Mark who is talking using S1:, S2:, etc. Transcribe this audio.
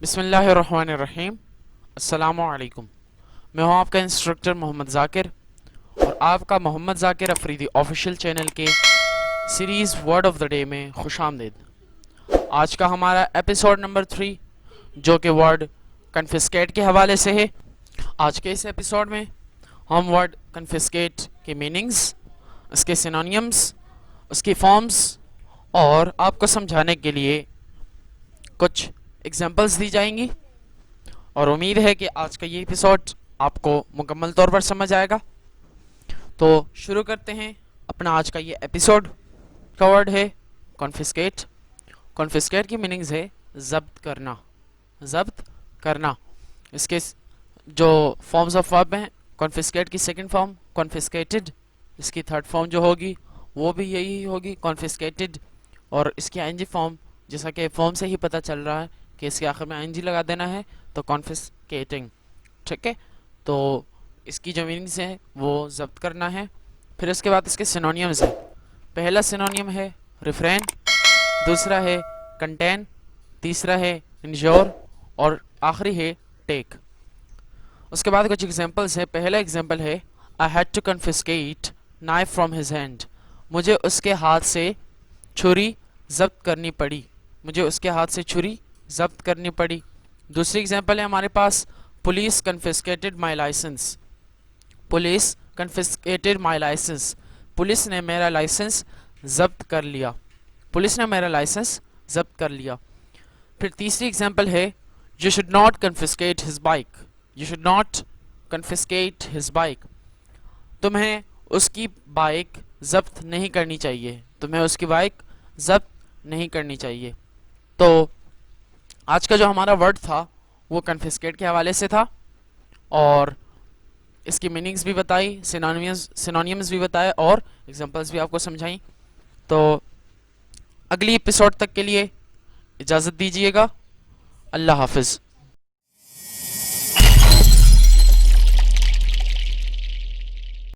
S1: بسم اللہ الرحمن الرحیم۔ السلام علیکم۔ میں ہوں آپ کا انسٹرکٹر محمد ذاکر اور آپ کا محمد ذاکر افریدی آفیشیل چینل کے series word of the day میں خوش آمدید۔ آج کا ہمارا ایپیسوڈ نمبر 3 جو کہ ورڈ کنفسکیٹ کے حوالے سے ہے۔ آج کے اس ایپیسوڈ میں ہم ورڈ کنفسکیٹ کے میننگز، اس کے سینونیمز، اس کی فارمز اور آپ کو سمجھانے کے لیے کچھ ایگزامپلز دی جائیں گی، اور امید ہے کہ آج کا یہ ایپیسوڈ آپ کو مکمل طور پر سمجھ آئے گا۔ تو شروع کرتے ہیں اپنا آج کا یہ ایپیسوڈ۔ کا ورڈ ہے کنفسکیٹ۔ کنفسکیٹ کی میننگز ہے ضبط کرنا، ضبط کرنا۔ اس کے جو فارمز آف ورب ہیں، کنفسکیٹ کی سیکنڈ فارم کنفسکیٹڈ، اس کی تھرڈ فارم جو ہوگی وہ بھی یہی ہوگی کنفسکیٹڈ، اور اس کی آئین جی فارم جیسا کہ فارم سے ہی پتہ چل رہا ہے کہ اس کے آخر میں آئین جی لگا دینا ہے تو کنفسکیٹنگ، ٹھیک ہے۔ تو اس کی جو میننگز ہیں وہ ضبط کرنا ہے۔ پھر اس کے بعد اس کے سینونیمز ہیں۔ پہلا سینونیم ہے ریفرین، دوسرا ہے کنٹین، تیسرا ہے انجور اور آخری ہے ٹیک۔ اس کے بعد کچھ ایگزامپلز ہیں۔ پہلا ایگزامپل ہے I had to confiscate knife from his hand۔ مجھے اس کے ہاتھ سے چھری ضبط کرنی پڑی، مجھے اس کے ہاتھ سے چھری ضبط کرنی پڑی۔ دوسری ایگزامپل ہے ہمارے پاس پولیس کنفسکیٹڈ مائی لائسنس۔ پولیس کنفسکیٹڈ مائی لائسنس، پولیس نے میرا لائسنس ضبط کر لیا، پولیس نے میرا لائسنس ضبط کر لیا۔ پھر تیسری ایگزامپل ہے you should not confiscate his bike, you should not confiscate his bike, تمہیں اس کی بائک ضبط نہیں کرنی چاہیے، تمہیں اس کی بائک ضبط نہیں کرنی چاہیے۔ تو آج کا جو ہمارا ورڈ تھا وہ کنفسکیٹ کے حوالے سے تھا، اور اس کی میننگز بھی بتائی، سینونیمز بھی بتائے اور ایگزامپلز بھی آپ کو سمجھائیں۔ تو اگلی ایپیسوڈ تک کے لیے اجازت دیجیے گا۔ اللہ حافظ۔